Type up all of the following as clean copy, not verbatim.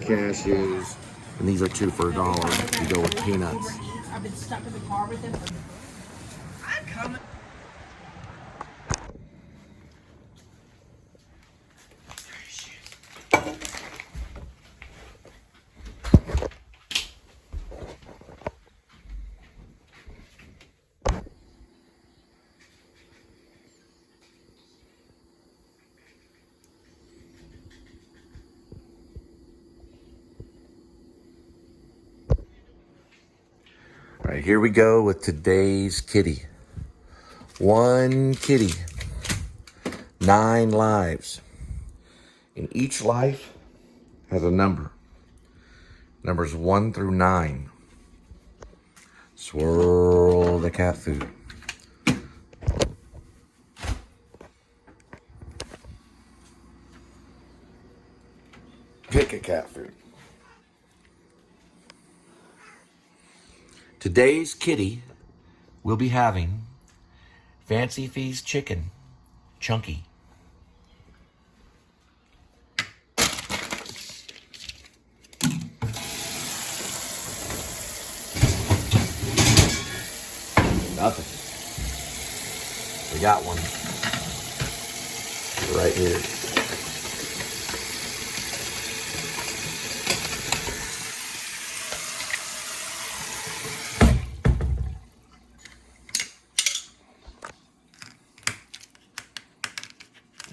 cashews, and these are 2 for $1. You go with peanuts. I've been stuck in the car with him. I'm coming. All right, here we go with today's kitty. 1 kitty, 9 lives. And each life has a number. Numbers 1 through 9. Swirl the cat food. Pick a cat food. Today's kitty will be having Fancy Feast chicken, chunky. Nothing. We got one right here.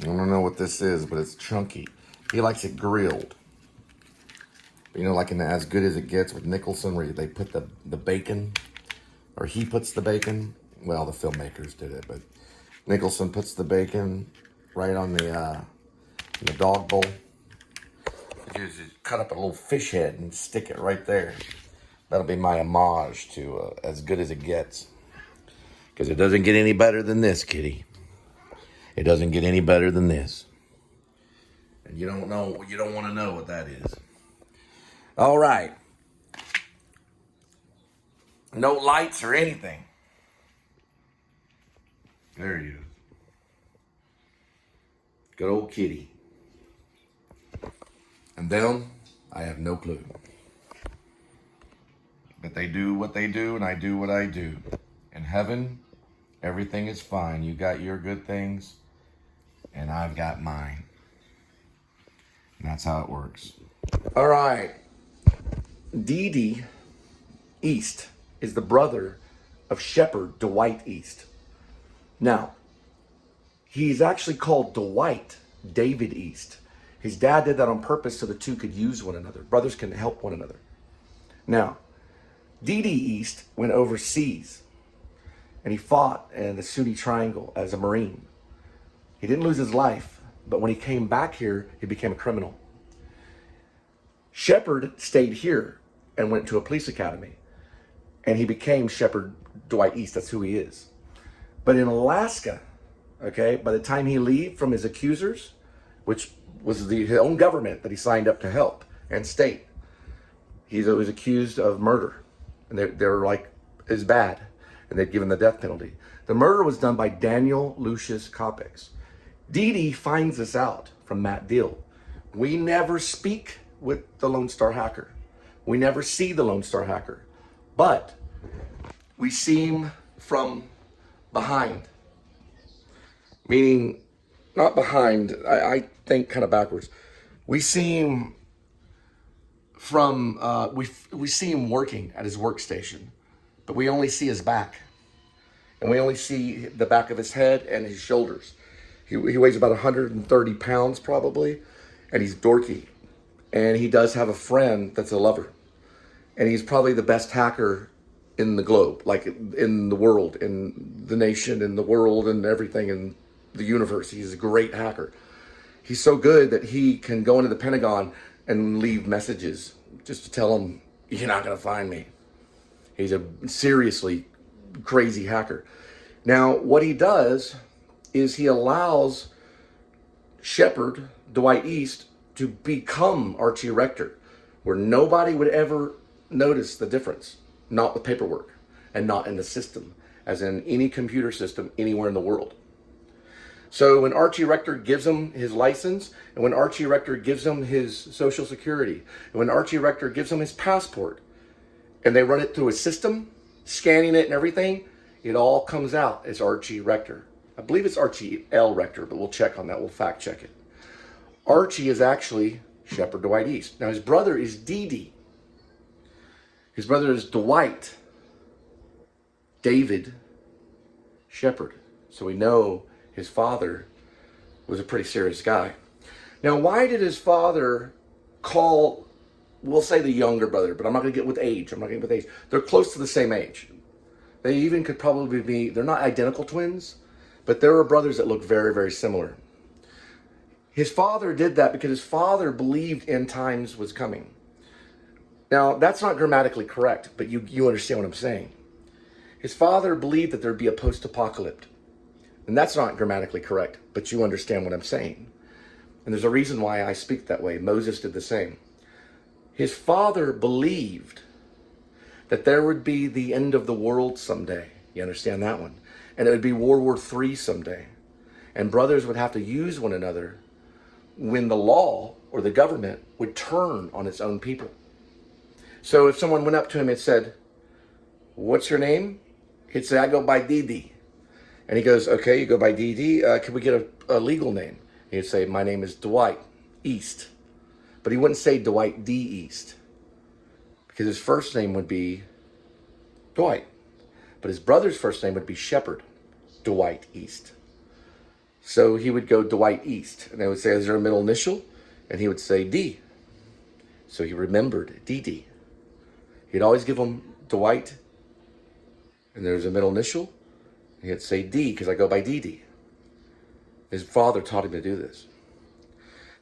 I don't know what this is, but it's chunky. He likes it grilled. You know, like in the As Good As It Gets with Nicholson, where they put the bacon, or he puts the bacon. Well, the filmmakers did it, but Nicholson puts the bacon right on the dog bowl. You just cut up a little fish head and stick it right there. That'll be my homage to As Good As It Gets. Because it doesn't get any better than this, kitty. It doesn't get any better than this. And you don't want to know what that is. All right. No lights or anything. There he is. Good old kitty. And them, I have no clue. But they do what they do, and I do what I do. In heaven, everything is fine. You got your good things, and I've got mine. And that's how it works. All right. Dee Dee East is the brother of Shepherd Dwight East. Now, he's actually called Dwight David East. His dad did that on purpose so the two could use one another. Brothers can help one another. Now, Dee Dee East went overseas, and he fought in the Sunni Triangle as a Marine. He didn't lose his life, but when he came back here, he became a criminal. Shepherd stayed here and went to a police academy, and he became Shepherd Dwight East. That's who he is. But in Alaska, okay, by the time he left from his accusers, which was his own government that he signed up to help, and state, he was accused of murder, and they were like, it's bad, and they'd given the death penalty. The murder was done by Daniel Lucius Coppix. Dee Dee finds this out from Matt Deal. We never speak with the Lone Star Hacker. We never see the Lone Star Hacker, but we see him from behind. Meaning, not behind, I think kind of backwards. We see him from, we see him working at his workstation, but we only see his back. And we only see the back of his head and his shoulders. He weighs about 130 pounds probably, and he's dorky. And he does have a friend that's a lover. And he's probably the best hacker in the globe, like in the world, in the nation, in the world, and everything in the universe. He's a great hacker. He's so good that he can go into the Pentagon and leave messages just to tell them, you're not going to find me. He's a seriously crazy hacker. Now, what he does is he allows Shepherd Dwight East to become Archie Rector, where nobody would ever notice the difference, not with paperwork and not in the system, as in any computer system anywhere in the world. So when Archie Rector gives him his license, and when Archie Rector gives him his Social Security, and when Archie Rector gives him his passport, and they run it through a system, scanning it and everything, it all comes out as Archie Rector. I believe it's Archie L. Rector, but we'll check on that. We'll fact check it. Archie is actually Shepard Dwight East. Now his brother is D.D. His brother is Dwight David Shepard. So we know his father was a pretty serious guy. Now, why did his father call, we'll say the younger brother, but I'm not going to get with age. I'm not going to get with age. They're close to the same age. They even could probably be, they're not identical twins, but there are brothers that look very, very similar. His father did that because his father believed end times was coming. Now, that's not grammatically correct, but you understand what I'm saying. His father believed that there'd be a post-apocalypse. And that's not grammatically correct, but you understand what I'm saying. And there's a reason why I speak that way. Moses did the same. His father believed that there would be the end of the world someday. You understand that one? And it would be World War III someday. And brothers would have to use one another when the law or the government would turn on its own people. So if someone went up to him and said, "What's your name?" He'd say, "I go by Dee." And he goes, "Okay, you go by Dee. Can we get a legal name?" He'd say, "My name is Dwight East." But he wouldn't say Dwight D. East, because his first name would be Dwight. But his brother's first name would be Shepard Dwight East. So he would go Dwight East. And they would say, "Is there a middle initial?" And he would say D. So he remembered D. He'd always give him Dwight, and there's a middle initial. He'd say D, because I go by D. His father taught him to do this.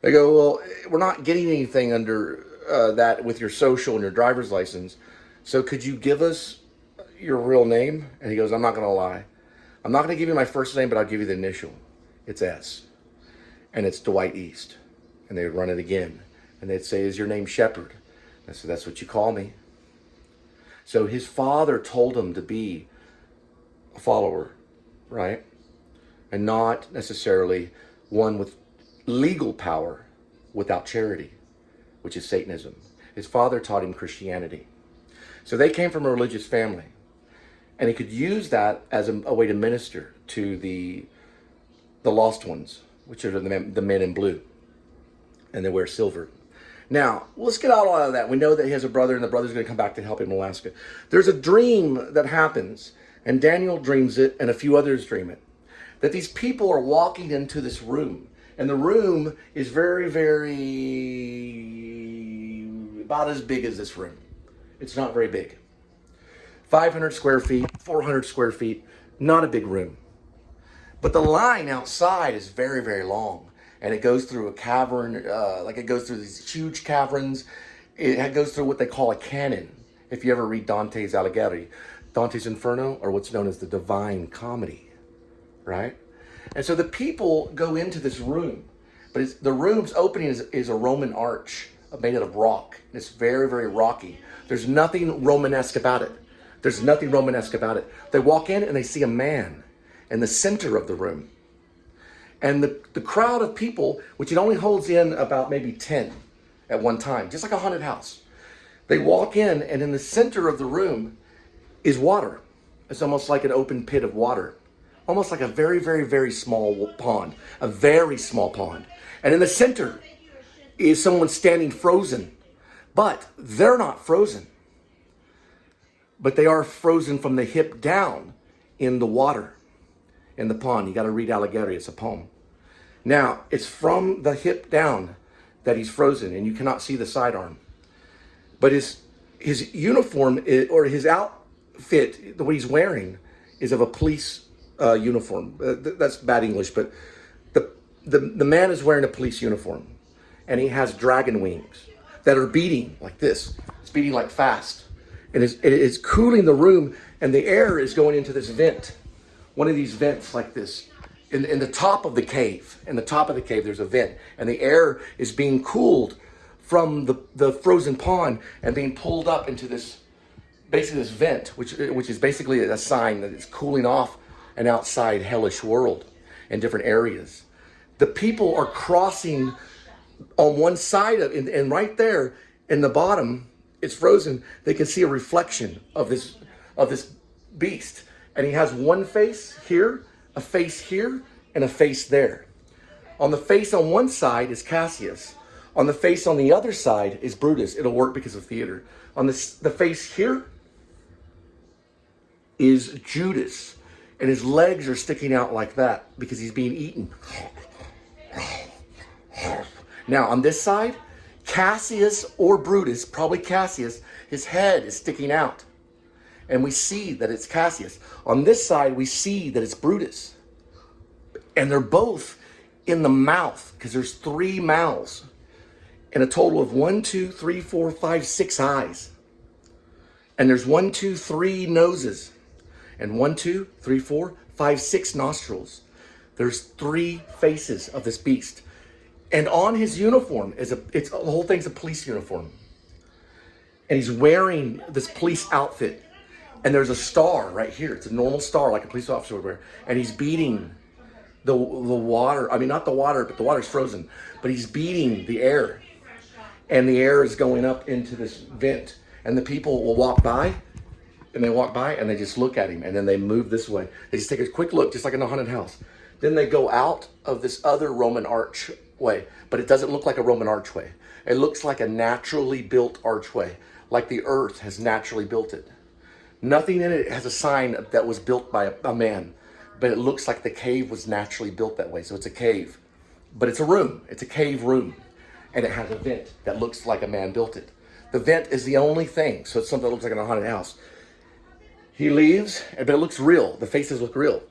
They go, "Well, we're not getting anything under that with your social and your driver's license. So could you give us your real name?" And he goes, "I'm not going to lie. I'm not going to give you my first name, but I'll give you the initial. It's S. And it's Dwight East." And they'd run it again. And they'd say, "Is your name Shepard?" I said, "That's what you call me." So his father told him to be a follower, right? And not necessarily one with legal power without charity, which is Satanism. His father taught him Christianity. So they came from a religious family. And he could use that as a way to minister to the lost ones, which are the men in blue. And they wear silver. Now, let's get out all of that. We know that he has a brother, and the brother's going to come back to help him in Alaska. There's a dream that happens, and Daniel dreams it, and a few others dream it, that these people are walking into this room. And the room is very, very, about as big as this room. It's not very big. 500 square feet, 400 square feet, not a big room. But the line outside is very, very long. And it goes through a cavern, it goes through these huge caverns. It goes through what they call a canon. If you ever read Dante's Alighieri, Dante's Inferno, or what's known as the Divine Comedy, right? And so the people go into this room, but the room's opening is a Roman arch made out of rock. It's very, very rocky. There's nothing Romanesque about it. They walk in and they see a man in the center of the room. And the crowd of people, which it only holds in about maybe 10 at one time, just like a haunted house. They walk in, and in the center of the room is water. It's almost like an open pit of water. Almost like a very, very, very small pond. A very small pond. And in the center is someone standing frozen. But they're not frozen. But they are frozen from the hip down in the water. In the pond. You got to read Alighieri. It's a poem. Now, it's from the hip down that he's frozen, and you cannot see the sidearm. But his uniform, or his outfit, what he's wearing, is of a police uniform. That's bad English, but the man is wearing a police uniform, and he has dragon wings that are beating like this. It's beating like fast, and it is cooling the room, and the air is going into this vent. One of these vents like this. In the top of the cave. In the top of the cave, there's a vent. And the air is being cooled from the frozen pond and being pulled up into this vent, which is basically a sign that it's cooling off an outside hellish world. in different areas. The people are crossing on one side of, and right there in the bottom, it's frozen. They can see a reflection of this beast. And he has one face here, a face here, and a face there. On the face on one side is Cassius. On the face on the other side is Brutus. It'll work because of theater. On the face here is Judas. And his legs are sticking out like that because he's being eaten. Now on this side, Cassius or Brutus, probably Cassius, his head is sticking out. And we see that it's Cassius. On this side, we see that it's Brutus. And they're both in the mouth, because there's 3 mouths. And a total of 1, 2, 3, 4, 5, 6 eyes. And there's 1, 2, 3 noses. And 1, 2, 3, 4, 5, 6 nostrils. There's 3 faces of this beast. And on his uniform the whole thing's a police uniform. And he's wearing this police outfit. And there's a star right here. It's a normal star like a police officer would wear. And he's beating the water. I mean, not the water, but the water's frozen. But he's beating the air. And the air is going up into this vent. And the people will walk by. And they walk by and they just look at him. And then they move this way. They just take a quick look, just like in a haunted house. Then they go out of this other Roman archway. But it doesn't look like a Roman archway. It looks like a naturally built archway. Like the earth has naturally built it. Nothing in it has a sign that was built by a man, but it looks like the cave was naturally built that way. So it's a cave, but it's a room. It's a cave room, and it has a vent that looks like a man built it. The vent is the only thing, so it's something that looks like in a haunted house. He leaves, but it looks real. The faces look real,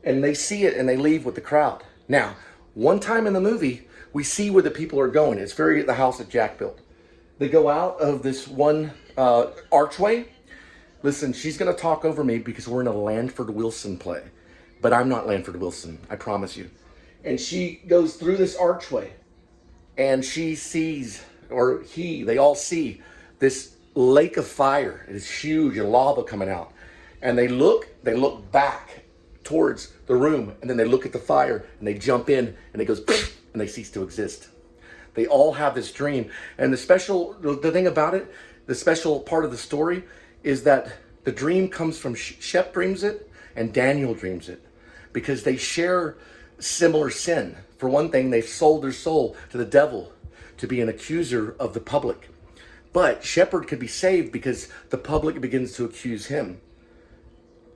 and they see it, and they leave with the crowd. Now, one time in the movie, we see where the people are going. It's the house that Jack built. They go out of this one archway. Listen, she's going to talk over me because we're in a Lanford Wilson play. But I'm not Lanford Wilson, I promise you. And she goes through this archway. And she sees, or they all see this lake of fire. It is huge and lava coming out. And they look back towards the room. And then they look at the fire and they jump in and it goes, and they cease to exist. They all have this dream. And the thing about it, the special part of the story is that the dream comes from Shep dreams it and Daniel dreams it because they share similar sin. For one thing, they've sold their soul to the devil to be an accuser of the public. But Shepherd could be saved because the public begins to accuse him.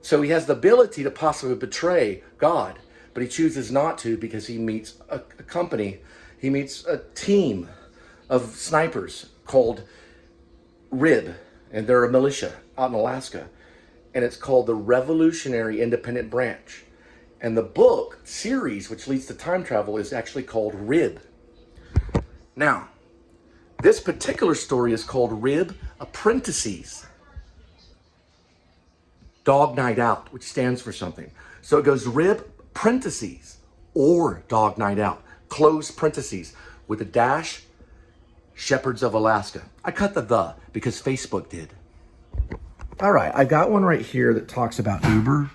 So he has the ability to possibly betray God, but he chooses not to because he meets a company. He meets a team of snipers called RIB. And they're a militia out in Alaska. And it's called the Revolutionary Independent Branch. And the book series, which leads to time travel, is actually called RIB. Now, this particular story is called RIB Apprentices. Dog Night Out, which stands for something. So it goes RIB Apprentices or Dog Night Out. Close parentheses with a dash. Shepherds of Alaska. I cut the because Facebook did. All right, I got one right here that talks about Uber.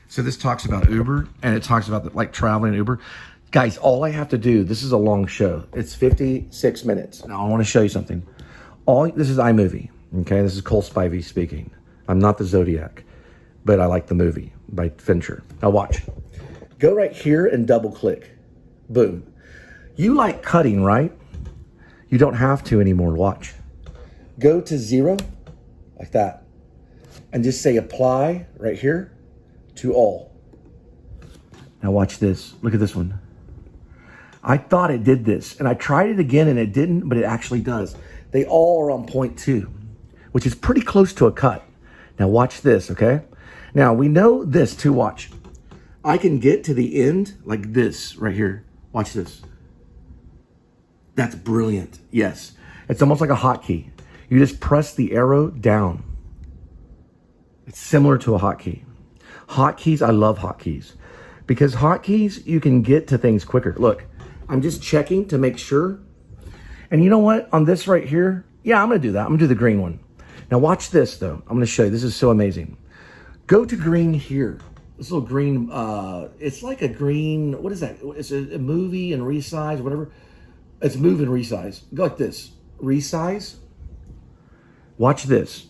So this talks about Uber, and it talks about like traveling Uber. Guys, all I have to do, this is a long show. It's 56 minutes. Now I want to show you something. This is iMovie, okay? This is Cole Spivey speaking. I'm not the Zodiac, but I like the movie by Fincher. Now watch. Go right here and double click. Boom. You like cutting, right? You don't have to anymore. Watch. Go to 0, like that. And just say apply right here to all. Now watch this. Look at this one. I thought it did this. And I tried it again and it didn't, but it actually does. They all are on 0.2, which is pretty close to a cut. Now watch this, okay? Now we know this too. Watch. I can get to the end like this right here. Watch this. That's brilliant. Yes. It's almost like a hotkey. You just press the arrow down. It's similar to a hotkey. Hotkeys, I love hotkeys. Because hotkeys, you can get to things quicker. Look, I'm just checking to make sure. And you know what? On this right here, yeah, I'm going to do that. I'm going to do the green one. Now watch this, though. I'm going to show you. This is so amazing. Go to green here. this little green, it's like a green, what is that? It's a movie and resize, whatever. It's move and resize. Go like this, resize. Watch this.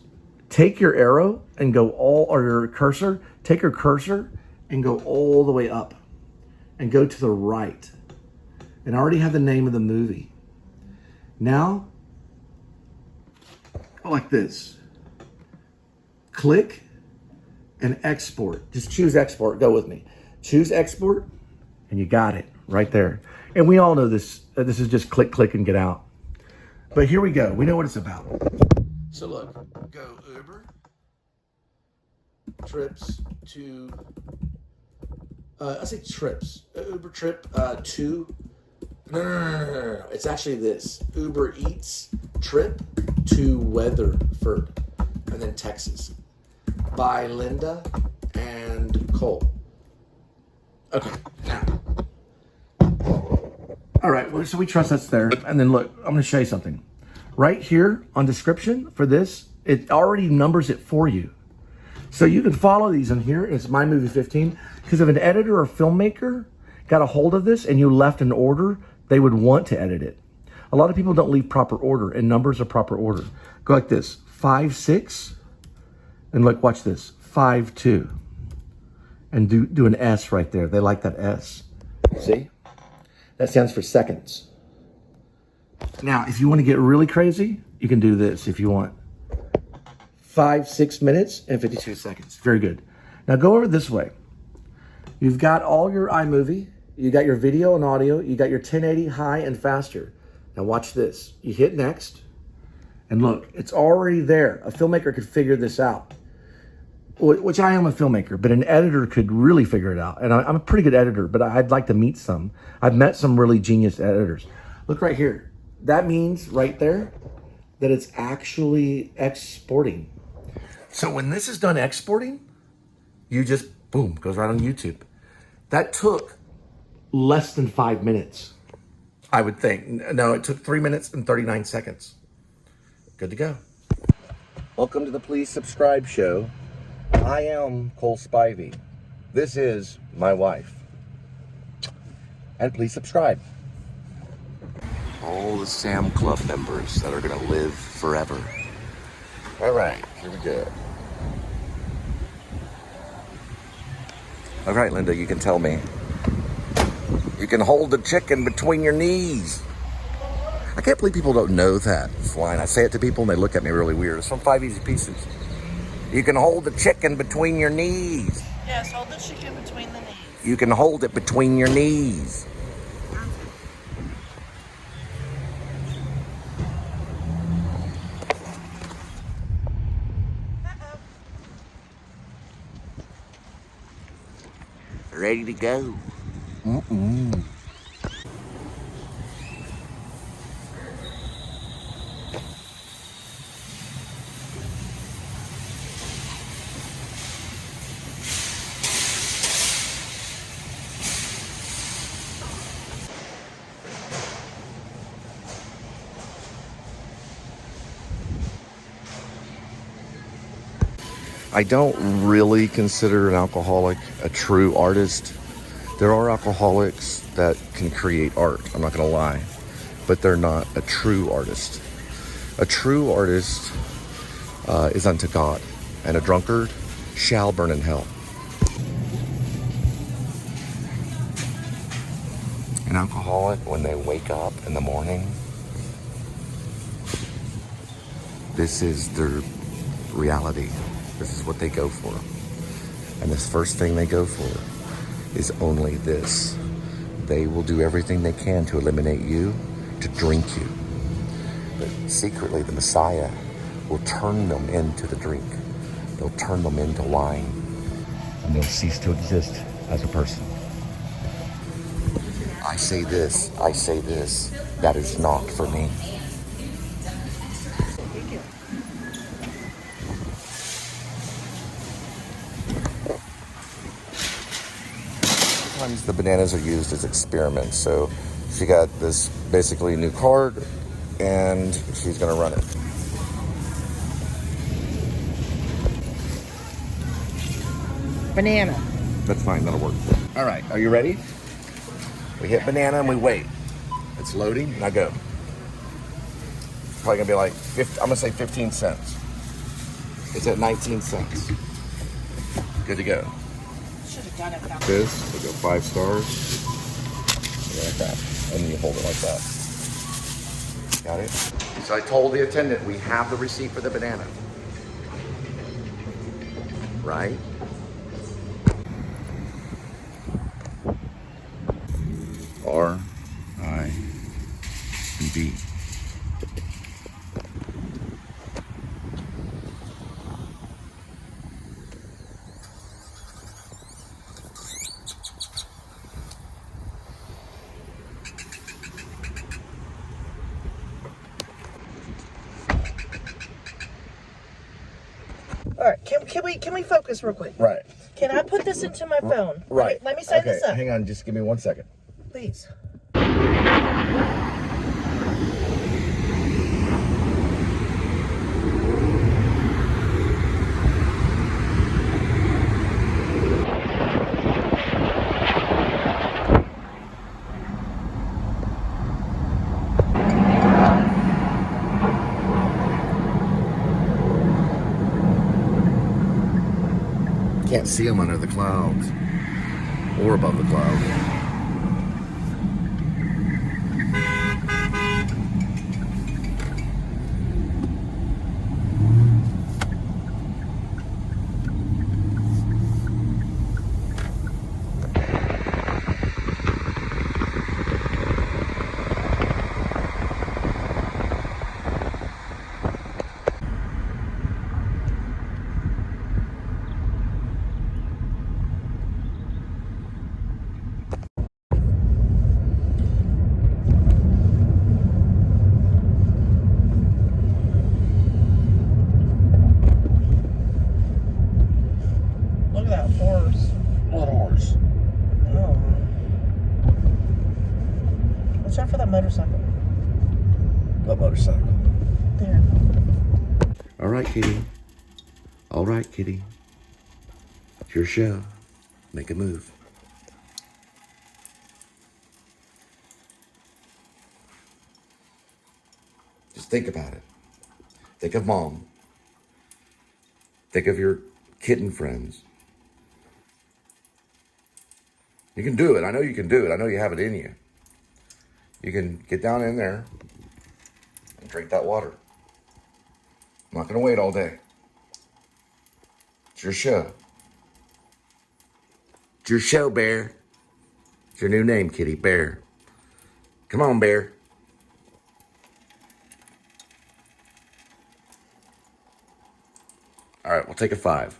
Take your arrow and go or your cursor, take your cursor and go all the way up and go to the right. And I already have the name of the movie. Now, like this. Click and export. Just choose export. Go with me. Choose export, and you got it right there. And we all know this. This is just click, click, and get out. But here we go. We know what it's about. So look, go Uber trips to. I say trips. Uber trip to. No. It's actually this. Uber Eats trip to Weatherford, and then Texas, by Linda and Cole. Okay, now. All right, well, so we trust that's there. And then look, I'm going to show you something. Right here on description for this, it already numbers it for you. So you can follow these in here. It's My Movie 15. Because if an editor or filmmaker got a hold of this and you left an order, they would want to edit it. A lot of people don't leave proper order, and numbers are proper order. Go like this, 5-6, and look, watch this, 5-2, and do an S right there. They like that S. See? That stands for seconds. Now, if you want to get really crazy, you can do this if you want. 5-6 minutes and 52 seconds. Very good. Now go over this way. You've got all your iMovie. You got your video and audio. You got your 1080 high and faster. Now watch this. You hit next. And look, it's already there. A filmmaker could figure this out. Which I am a filmmaker, but an editor could really figure it out. And I'm a pretty good editor, but I'd like to meet some. I've met some really genius editors. Look right here. That means right there that it's actually exporting. So when this is done exporting, you just, boom, goes right on YouTube. That took less than 5 minutes, I would think. No, it took 3 minutes and 39 seconds. Good to go. Welcome to the Please Subscribe show. I am Cole Spivey. This is my wife. And please subscribe. All the Sam Club members that are going to live forever. All right, here we go. All right, Linda, you can tell me. You can hold the chicken between your knees. I can't believe people don't know that line. I say it to people and they look at me really weird. It's from 5 Easy Pieces. You can hold the chicken between your knees. Yes, hold the chicken between the knees. You can hold it between your knees. Ready to go. Mm-mm. I don't really consider an alcoholic a true artist. There are alcoholics that can create art, I'm not gonna lie, but they're not a true artist. A true artist is unto God, and a drunkard shall burn in hell. An alcoholic, when they wake up in the morning, this is their reality. This is what they go for. And this first thing they go for is only this. They will do everything they can to eliminate you, to drink you. But secretly, the Messiah will turn them into the drink. They'll turn them into wine. And they'll cease to exist as a person. I say this, that is not for me. Sometimes the bananas are used as experiments. So she got this basically new card and she's gonna run it. Banana. That's fine, that'll work. All right, are you ready? We hit banana and we wait. It's loading, now go. It's probably gonna be like, I'm gonna say 15 cents. It's at 19 cents. Good to go. Should have done it without This, we'll go 5 stars. Like that. And then you hold it like that. Got it? So I told the attendant we have the receipt for the banana. Right? R, I, and B. All right, can we focus real quick? Right. Can I put this into my phone? Right. Let me sign this up. Hang on, just give me 1 second. Please. Can't see them under the clouds or above the clouds. Look at that horse. What horse? Oh. Watch out for that motorcycle. What motorcycle? There. All right, kitty. All right, kitty. It's your show. Make a move. Just think about it. Think of mom. Think of your kitten friends. You can do it. I know you can do it. I know you have it in you. You can get down in there and drink that water. I'm not going to wait all day. It's your show. It's your show, Bear. It's your new name, kitty, Bear. Come on, Bear. All right, we'll take a 5.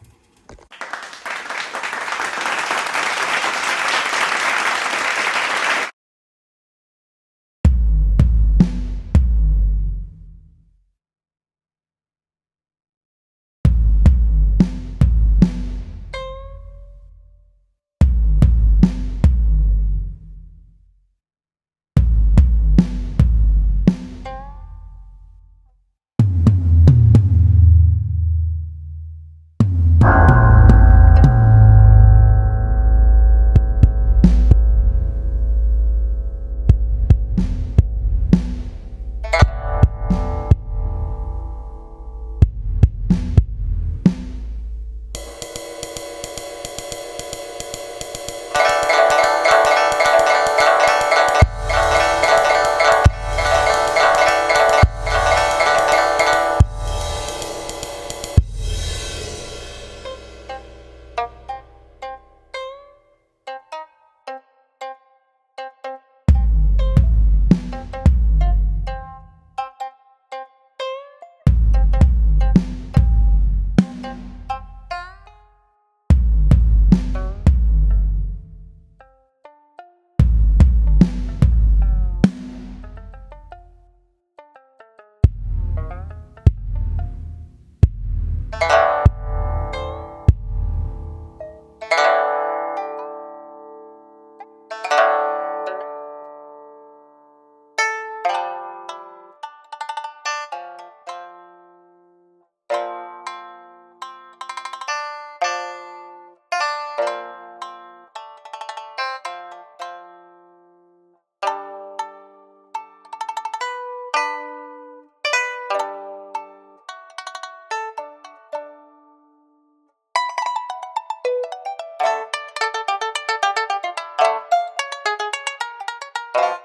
Bye.